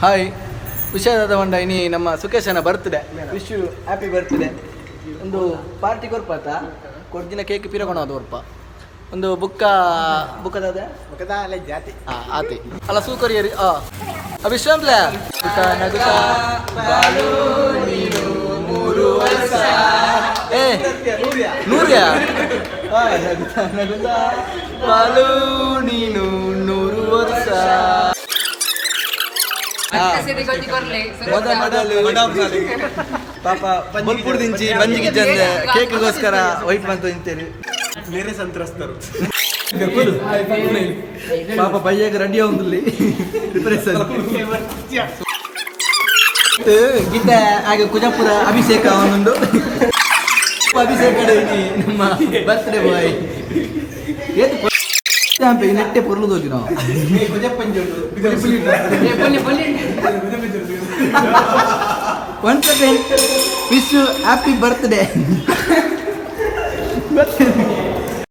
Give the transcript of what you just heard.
hi ವಿಷಯದ ಹೊಂಡ ಇನಿ ನಮ್ಮ ಸುಖೇಶನ birthday wish you happy birthday ಒಂದು ಪಾರ್ಟಿ ಕೊರ್ಪಾತ ಕೊಡ್ದಿನ ಕೇಕ್ ಪಿರಗೋಣ ಅದು ಒರ್ಪ ಒಂದು ಬುಕ್ಕದ ಜಾತಿ ಆತಿ ಅಲ್ಲ ಸೂಕರಿಯರಿ ವಿಶ್ವಾಂಪ್ಲ ಏ ನೂರ್ಯಾ ಬಾಲು ನೀನು 100 ವರ್ಷ ಪಾಪ ಬಲ್ಪುರ್ ದಿಂಚಿ ಬಂಜಿಗೆ ಜಂದ ಕೇಕ್ಗೋಸ್ಕರ ವೈಟ್ ಬಂತು ನಿಂತೇರಿ ಬೇರೆ ಸಂತ್ರಸ್ತರು ಪಾಪ ಬಯ್ಯಾಗ ರೆಡಿ ಆಗುದಿಲ್ಲಿ ಪ್ರಿಪರೇಷನ್ ಗೀತ ಹಾಗೆ ಕುಜಾಪುರ ಅಭಿಷೇಕ ಅವನೊಂದು ಅಭಿಷೇಕ ನಮ್ಮ ಬರ್ತ್ಡೇ ಬಾಯ್ ನೆಟ್ಟೆ ಪೊರ್ಲು ಹೋಗಿ ನಾವು one second wish you happy birthday